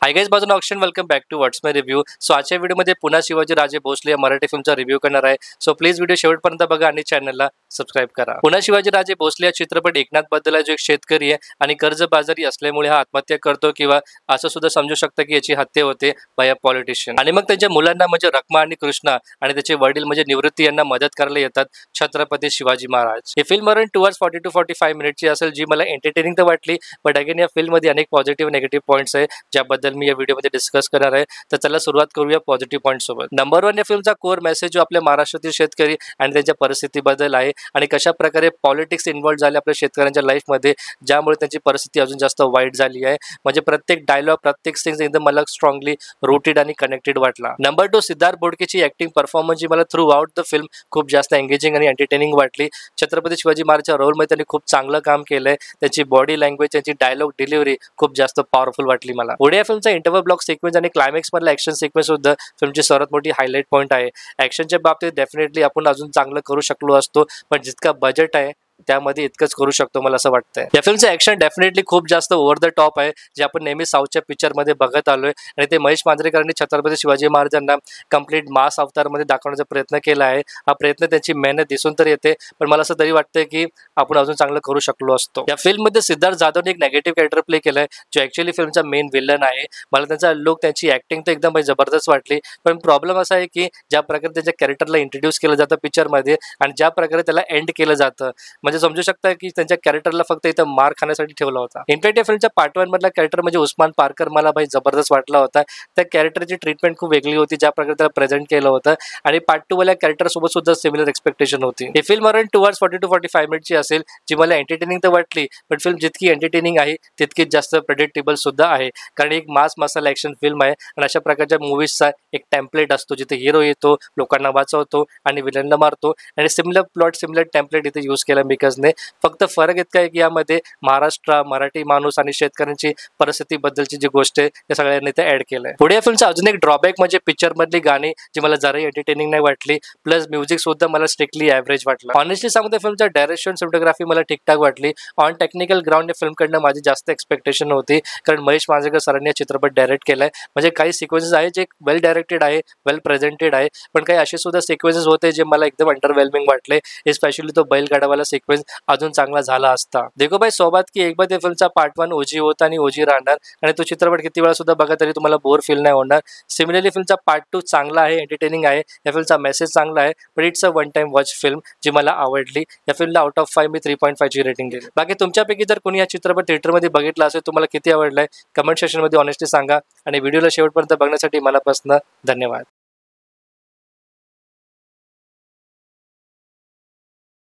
हाय guys, माझं नाव Akshay. Welcome back to what's my review. So आजच्या व्हिडिओमध्ये पुन्हा शिवाजी राजे भोसले या मराठी फिल्मचा रिव्ह्यू करणार आहे. सो प्लीज व्हिडिओ शेवटपर्यंत बघा आणि चॅनलला सबस्क्राईब करा. पुन्हा शिवाजी राजे भोसले या चित्रपट एकनाथ बद्दल आहे, जो एक शेतकरी आहे आणि कर्जबाजारी असल्यामुळे हा आत्महत्या करतो किंवा असं सुद्धा समजू शकतं की याची हत्या होते बाय अ पॉलिटिशियन. आणि मग त्यांच्या मुलांना म्हणजे रखमा आणि कृष्णा आणि त्याचे वडील म्हणजे निवृत्ती यांना मदत करायला येतात छत्रपती शिवाजी महाराज. ही फिल्म अराउंड 2 hours 40 to 45 मिनिटची असेल, जी मला एंटरटेनिंग तर वाटली, बट अगेन या फिल्ममध्ये अनेक पॉझिटिव्ह निगेटिव्ह पॉईंट्स आहे ज्याबद्दल मी या व्हिडिओमध्ये डिस्कस करणार आहे. तर चला सुरुवात करूया पॉझिटिव्ह पॉईंट सोबत. नंबर 1 या फिल्मचा कोर मेसेज जो आपल्या महाराष्ट्रातील शेतकरी आणि त्यांच्या परिस्थितीबद्दल आहे आणि कशा प्रकारे पॉलिटिक्स इन्व्हॉल्व झाले आपल्या शेतकऱ्यांच्या लाईफमध्ये, ज्यामुळे त्यांची परिस्थिती अजून जास्त वाईट झाली आहे. म्हणजे प्रत्येक डायलॉग, प्रत्येक सीन एकदम मला स्ट्रॉंगली रूटेड आणि कनेक्टेड वाटला. नंबर 2, सिद्धार्थ बोडकेची ऍक्टिंग परफॉर्मन्स जी मला थ्रू आउट द फिल्म खूप जास्त एंगेजिंग आणि एंटरटेनिंग वाटली. छत्रपती शिवाजी महाराजच्या रोलमध्ये त्यांनी खूप चांगलं काम केलंय. त्यांची बॉडी लँग्वेज, त्यांची डायलॉग डिलिव्हरी खूप जास्त पॉवरफुल वाटली मला. पुढे या फिल्मचा इंटरव्हल ब्लॉक सिक्वेन्स आणि क्लायमॅक्स मधला ऍक्शन सिक्वेन्स सुद्धा फिल्मची सर्वात मोठी हायलाइट पॉईंट आहे. ऍक्शनच्या बाबतीत डेफिनेटली आपण अजून चांगलं करू शकलो असतो, पण जितका बजेट आहे त्यामध्ये इतकंच करू शकतो मला असं वाटतंय. या फिल्मचं ऍक्शन डेफिनेटली खूप जास्त ओव्हर द टॉप आहे, जे आपण नेहमी साऊथच्या पिक्चरमध्ये बघत आलोय. आणि ते महेश मांजरेकरांनी छत्रपती शिवाजी महाराजांना कम्प्लीट मास अवतारमध्ये दाखवण्याचा प्रयत्न केला आहे. हा प्रयत्न, त्यांची मेहनत दिसून तर येते, पण मला असं तरी वाटतंय की आपण अजून चांगलं करू शकलो असतो. या फिल्ममध्ये सिद्धार्थ जाधवने एक नेगेटिव्ह कॅरेक्टर प्ले केलाय, जो ऍक्च्युअली फिल्मचा मेन विलन आहे. मला त्यांचा लुक, त्यांची ऍक्टिंग तर एकदम जबरदस्त वाटली, पण प्रॉब्लेम असा आहे की ज्या प्रकारे त्याच्या कॅरेक्टरला इंट्रोड्यूस केलं जातं पिक्चरमध्ये आणि ज्या प्रकारे त्याला एंड केलं जातं, म्हणजे समजू शकता की त्यांच्या कॅरेक्टरला फक्त इथं मार खाण्यासाठी ठेवला होता. इनफॅक्ट या फिल्मच्या पार्ट 1 मधला कॅरेक्टर म्हणजे उस्मान पारकर मला भाई जबरदस्त वाटला होता. त्या कॅरेक्टरची ट्रीटमेंट खूप वेगळी होती, ज्या प्रकारे त्याला प्रेझेंट केलं होतं. आणि पार्ट 2 वाल्या कॅरेक्टर सोबत सुद्धा सिमिलर एक्सपेक्टेशन होती. ही फिल्म अराउंड 2 hours 40 to 45 मिनिटची असेल, जी मला एंटरटेनिंग तर वाटली, पण फिल्म जितकी एंटरटेनिंग आहे तितकीच जास्त प्रेडिक्टेबल सुद्धा आहे. कारण एक मास मसाला ऍक्शन फिल्म आहे आणि अशा प्रकारच्या मूवीजचा एक टेम्पलेट असतो, जिथे हिरो येतो, लोकांना वाचवतो आणि विलनला मारतो. आणि सिमिलर प्लॉट, सिमिलर टेम्पलेट इथे यूज केला बिकॉजने. फक्त फरक इतका आहे की यामध्ये महाराष्ट्र, मराठी माणूस आणि शेतकऱ्यांची परिस्थितीबद्दलची जी गोष्ट आहे त्या सगळ्यांनी ते ऍड केलंय. पुढे या फिल्मचा अजून एक ड्रॉबॅक म्हणजे पिक्चर मधली गाणी, जी मला जराही एंटरटेनिंग नाही वाटली. प्लस म्युझिक सुद्धा मला स्ट्रिक्टली ॲव्हरेज वाटलं. ऑनेस्टली सांगतो, फिल्मचा डायरेक्शन, सिनेमॅटोग्राफी मला ठीकठाक वाटली. ऑन टेक्निकल ग्राउंड या फिल्मकडनं माझी जास्त एक्सपेक्टेशन होती, कारण महेश मांजरेकर सरांनी हा चित्रपट डायरेक्ट केलाय. म्हणजे काही सिक्वेन्सेस आहे जे वेल डायरेक्टेड आहे, वेल प्रेझेंटेड आहे, पण काही असे सुद्धा सिक्वेन्सेस होते जे मला एकदम अंडरवेल्मिंग वाटले. स्पेशली तो बैलगाडावाला सिक्वेन्स अजून चांगला झाला असता. देखो भाई, सौ बात की एक बात, या फिल्मचा पार्ट 1 ओजी होता आणि ओजी राहणार, आणि तो चित्रपट किती वेळा सुद्धा बघा तरी तुम्हाला बोर फील नाही होणार. सिमिलरली फिल्मचा पार्ट 2 चांगला आहे, एंटरटेनिंग आहे. या फिल्मचा मेसेज चांगला आहे, पण it's a one time watch film, जी मला आवडली. या फिल्मला आउट ऑफ 5 मी 3.5 ची रेटिंग दिली. बाकी तुमच्यापैकी जर कोणी हा चित्रपट थिएटरमध्ये बघितला असेल, तुम्हाला किती आवडलाय कमेंट सेक्शनमध्ये ऑनेस्टली सांगा. आणि व्हिडिओला शेवटपर्यंत बघण्यासाठी मनापासून धन्यवाद.